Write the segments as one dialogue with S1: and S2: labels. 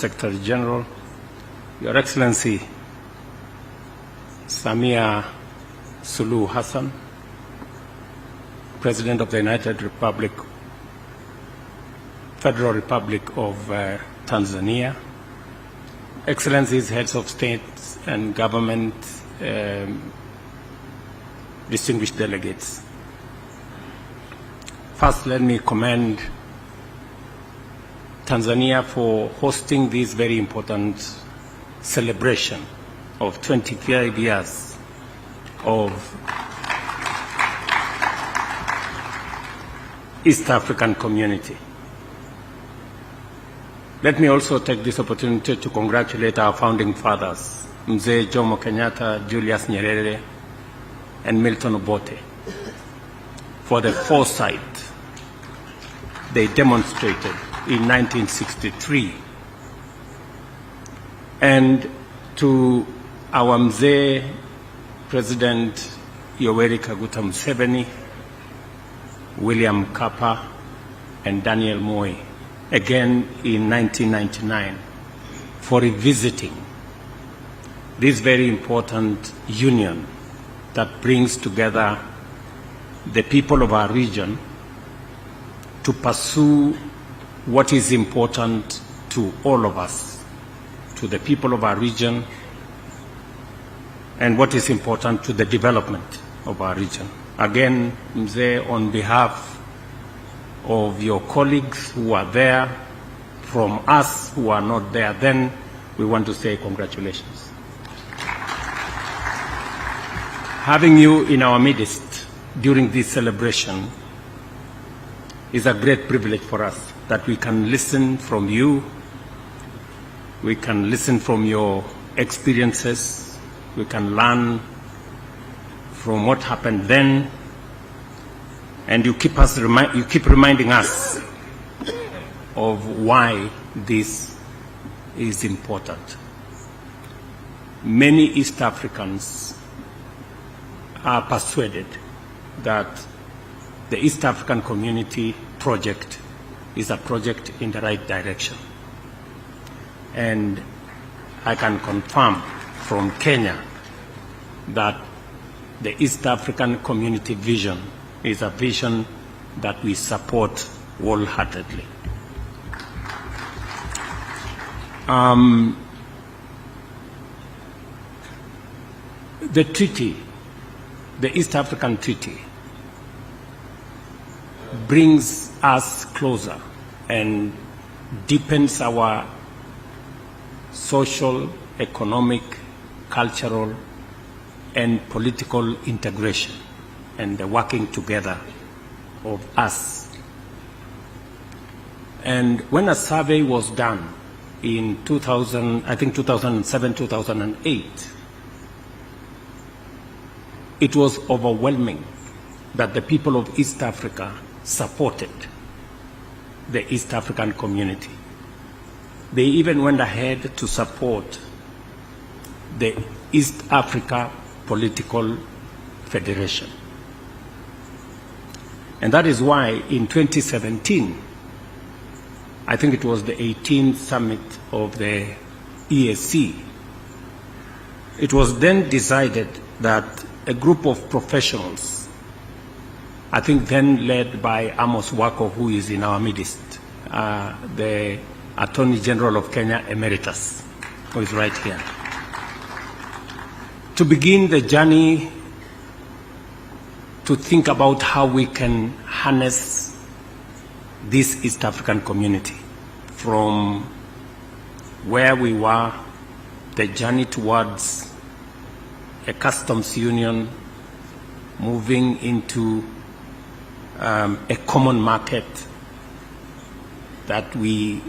S1: Secretary General, Your Excellency Samia Suluhu Hassan, President of the United Republic, Federal Republic of Tanzania, Excellencies, Heads of State and Government, distinguished delegates. First, let me commend Tanzania for hosting this very important celebration of 25 years of East African community. Let me also take this opportunity to congratulate our founding fathers, Mzee Jomo Kenyatta, Julius Nyerere, and Milton Obote, for the foresight they demonstrated in 1963. And to our Mzee President Yoweri Kaguta Museveni, William Kappa, and Daniel Moi, again in 1999, for revisiting this very important union that brings together the people of our region to pursue what is important to all of us, to the people of our region, and what is important to the development of our region. Again, Mzee, on behalf of your colleagues who are there, from us who are not there then, we want to say congratulations. Having you in our midst during this celebration is a great privilege for us, that we can listen from you, we can listen from your experiences, we can learn from what happened then, and you keep reminding us of why this is important. Many East Africans are persuaded that the East African Community Project is a project in the right direction. And I can confirm from Kenya that the East African Community Vision is a vision that we support wholeheartedly. The treaty, the East African Treaty, brings us closer and deepens our social, economic, cultural, and political integration and the working together of us. And when a survey was done in 2007, 2008, it was overwhelming that the people of East Africa supported the East African community. They even went ahead to support the East Africa Political Federation. And that is why in 2017, I think it was the 18th summit of the EAC, it was then decided that a group of professionals, I think then led by Amos Wako, who is in our midst, the Attorney General of Kenya Emeritus, who is right here, to begin the journey to think about how we can harness this East African community from where we were, the journey towards a customs union, moving into a common market that we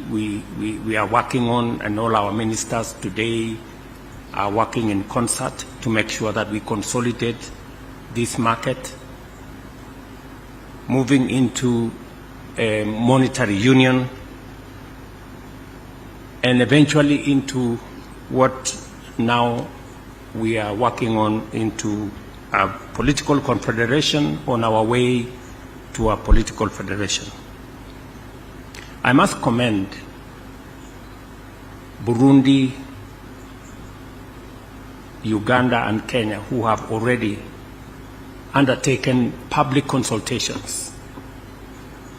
S1: are working on, and all our ministers today are working in concert to make sure that we consolidate this market, moving into a monetary union, and eventually into what now we are working on, into a political confederation on our way to a political federation. I must commend Burundi, Uganda, and Kenya, who have already undertaken public consultations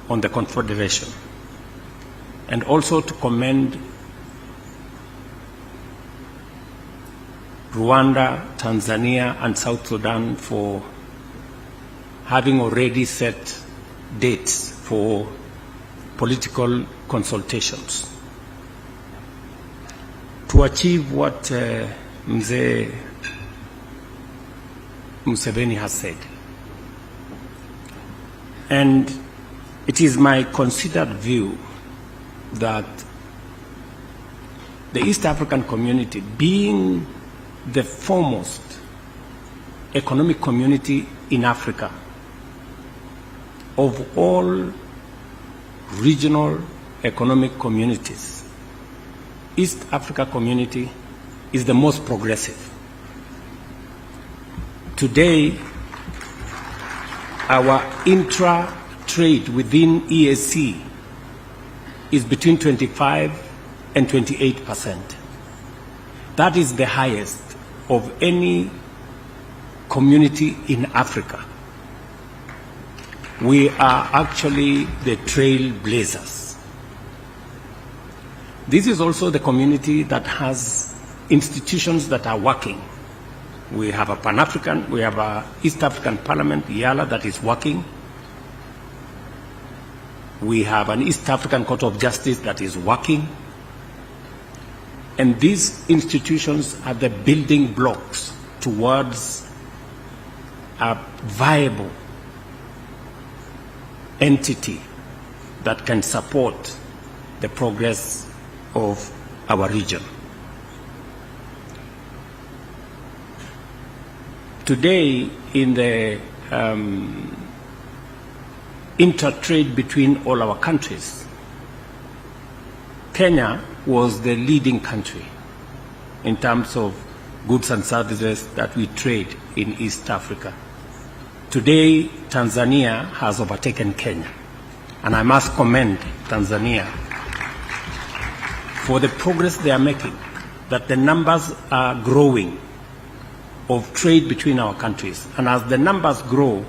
S1: on the Confederation, and also to commend Rwanda, Tanzania, and South Sudan for having already set dates for political consultations to achieve what Mzee Museveni has said. And it is my considered view that the East African community, being the foremost economic community in Africa, of all regional economic communities, East Africa community is the most progressive. Today, our intra-trade within EAC is between 25 and 28%. That is the highest of any community in Africa. We are actually the trailblazers. This is also the community that has institutions that are working. We have a Pan-African, we have a East African Parliament, YALA, that is working. We have an East African Court of Justice that is working. And these institutions are the building blocks towards a viable entity that can support the progress of our region. Today, in the intertrade between all our countries, Kenya was the leading country in terms of goods and services that we trade in East Africa. Today, Tanzania has overtaken Kenya, and I must commend Tanzania for the progress they are making, that the numbers are growing of trade between our countries. And as the numbers grow,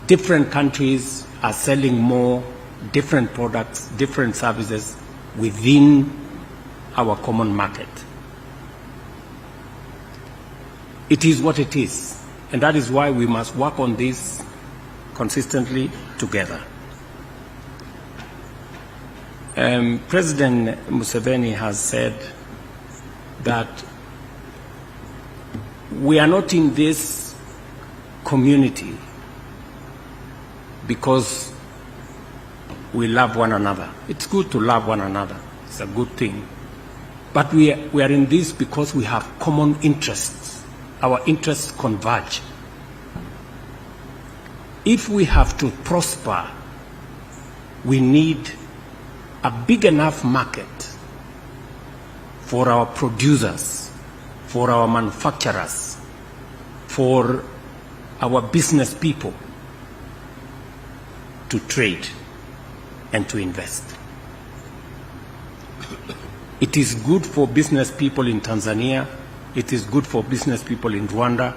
S1: different countries are selling more different products, different services within our common market. It is what it is, and that is why we must work on this consistently together. President Museveni has said that we are not in this community because we love one another. It's good to love one another. It's a good thing. But we are in this because we have common interests. Our interests converge. If we have to prosper, we need a big enough market for our producers, for our manufacturers, for our business people to trade and to invest. It is good for business people in Tanzania. It is good for business people in Rwanda.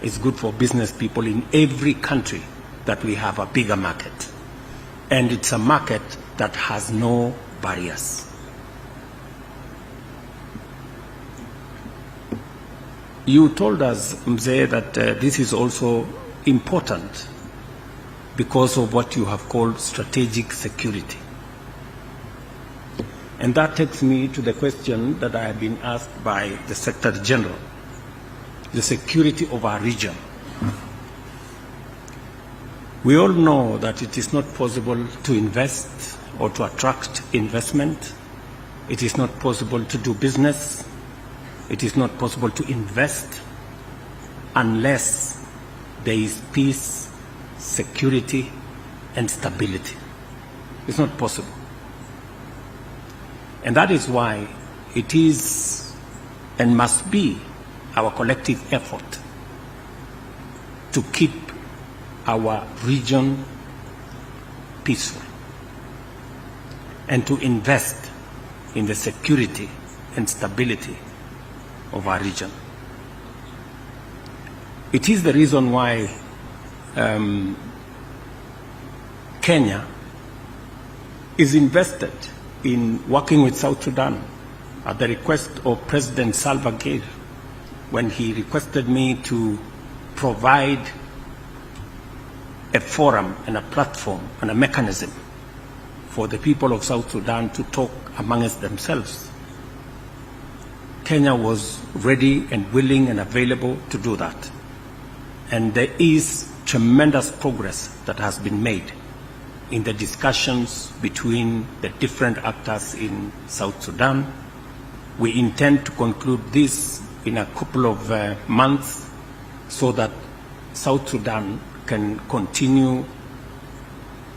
S1: It's good for business people in every country that we have a bigger market. And it's a market that has no barriers. You told us, Mzee, that this is also important because of what you have called strategic security. And that takes me to the question that I have been asked by the Secretary General, the security of our region. We all know that it is not possible to invest or to attract investment. It is not possible to do business. It is not possible to invest unless there is peace, security, and stability. It's not possible. And that is why it is and must be our collective effort to keep our region peaceful and to invest in the security and stability of our region. It is the reason why Kenya is invested in working with South Sudan at the request of President Salva Kiir, when he requested me to provide a forum and a platform and a mechanism for the people of South Sudan to talk amongst themselves. Kenya was ready and willing and available to do that. And there is tremendous progress that has been made in the discussions between the different actors in South Sudan. We intend to conclude this in a couple of months so that South Sudan can continue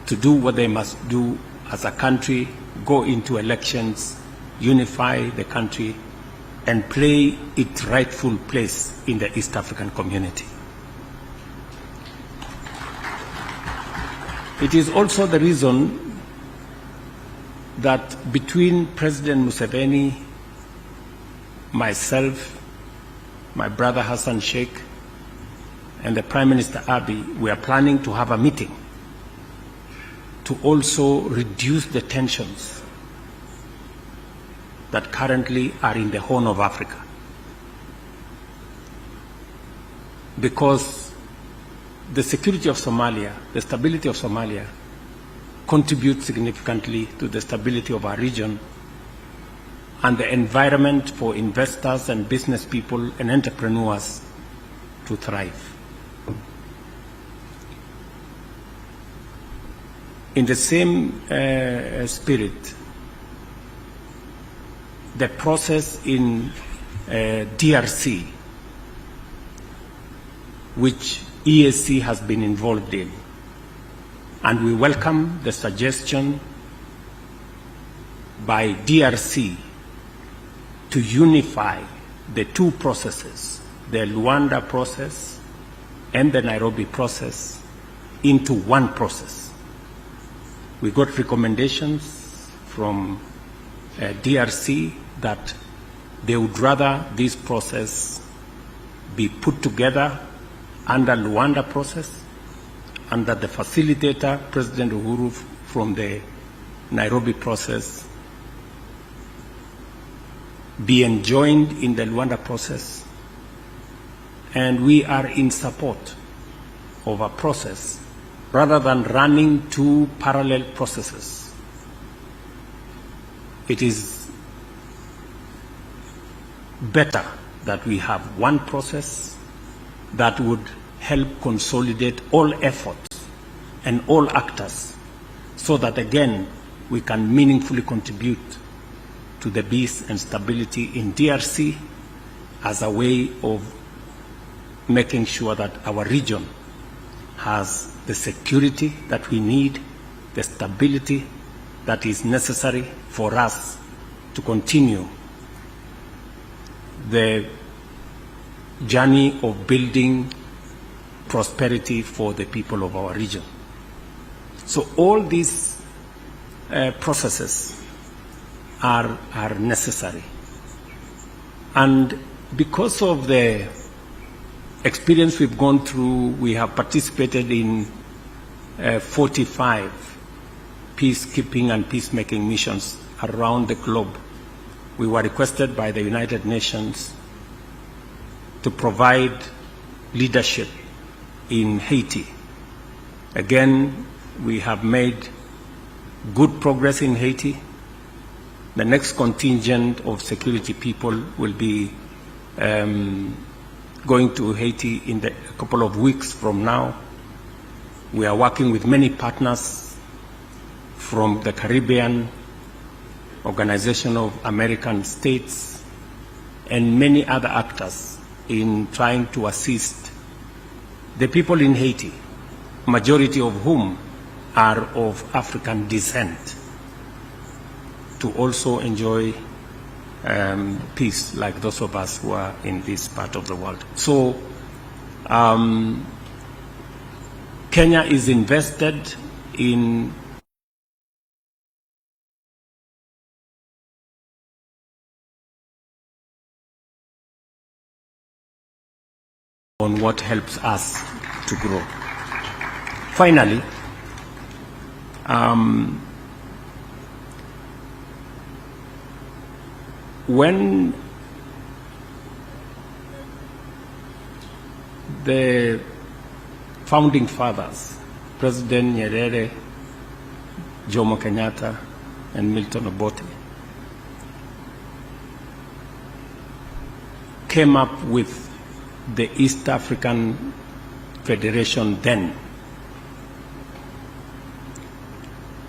S1: to do what they must do as a country, go into elections, unify the country, and play its rightful place in the East African community. It is also the reason that between President Museveni, myself, my brother Hassan Sheikh, and the Prime Minister Abiy, we are planning to have a meeting to also reduce the tensions that currently are in the Horn of Africa. Because the security of Somalia, the stability of Somalia, contributes significantly to the stability of our region and the environment for investors and business people and entrepreneurs to thrive. In the same spirit, the process in DRC, which EAC has been involved in, and we welcome the suggestion by DRC to unify the two processes, the Luanda process and the Nairobi process, into one process. We got recommendations from DRC that they would rather this process be put together under Luanda process, and that the facilitator, President Uhuru, from the Nairobi process, be enjoined in the Luanda process. And we are in support of a process rather than running two parallel processes. It is better that we have one process that would help consolidate all efforts and all actors so that, again, we can meaningfully contribute to the peace and stability in DRC as a way of making sure that our region has the security that we need, the stability that is necessary for us to continue the journey of building prosperity for the people of our region. So all these processes are necessary. And because of the experience we've gone through, we have participated in 45 peacekeeping and peacemaking missions around the globe. We were requested by the United Nations to provide leadership in Haiti. Again, we have made good progress in Haiti. The next contingent of security people will be going to Haiti in a couple of weeks from now. We are working with many partners from the Caribbean, Organization of American States, and many other actors in trying to assist the people in Haiti, majority of whom are of African descent, to also enjoy peace like those of us who are in this part of the world. So Kenya is invested in on what helps us to grow. Finally, when the founding fathers, President Nyerere, Jomo Kenyatta, and Milton Obote, came up with the East African Federation then,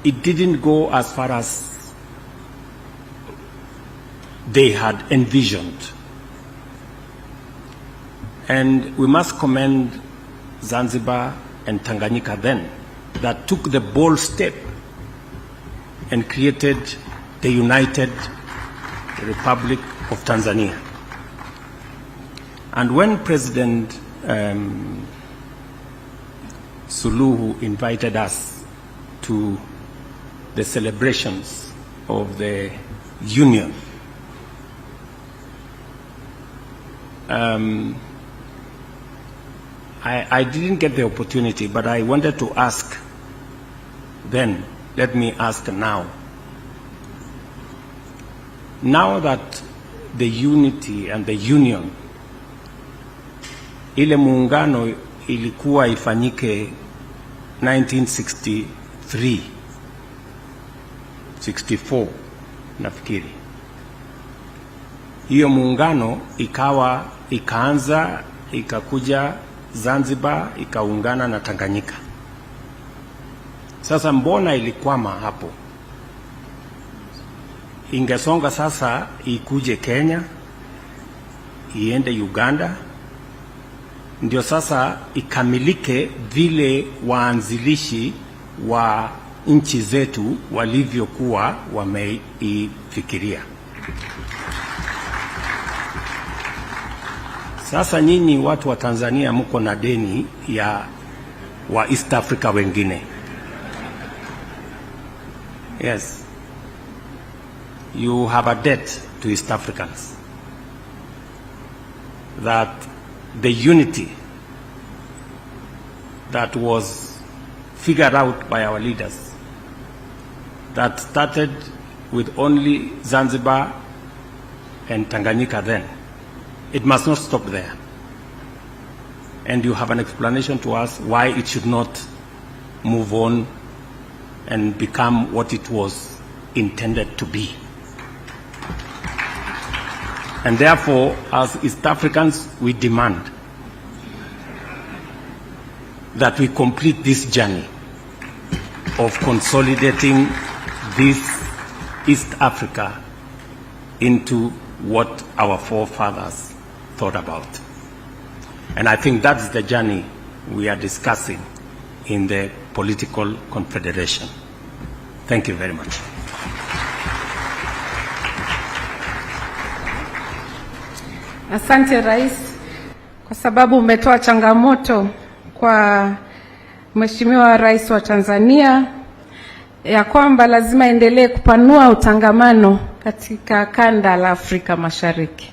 S1: it didn't go as far as they had envisioned. And we must commend Zanzibar and Tanganyika then, that took the bold step and created the United Republic of Tanzania. And when President Suluhu invited us to the celebrations of the Union, I didn't get the opportunity, but I wanted to ask then. Let me ask now. Now that the unity and the union, ile muungano ilikuwa ifanyike 1963, 64 nafikiri. Hiyo muungano ikaanza ikakuja Zanzibar ikaungana na Tanganyika. Sasa mbona ilikwama hapo? Ingesonga sasa ikuje Kenya, iende Uganda, ndio sasa ikamilike vile waanzilishi wa nchi zetu walivyokuwa wameifikiria. Sasa nyinyi watu wa Tanzania mko na deni ya wa East Africa wengine. Yes. You have a debt to East Africans. That the unity that was figured out by our leaders, that started with only Zanzibar and Tanganyika then, it must not stop there. And you have an explanation to us why it should not move on and become what it was intended to be. And therefore, as East Africans, we demand that we complete this journey of consolidating this East Africa into what our forefathers thought about. And I think that's the journey we are discussing in the political confederation. Thank you very much.
S2: Asante Rais, kwa sababu umetoa changamoto kwa Mheshimiwa Rais wa Tanzania ya kwamba lazima endelee kupanua utangamano katika kanda la Afrika Mashariki.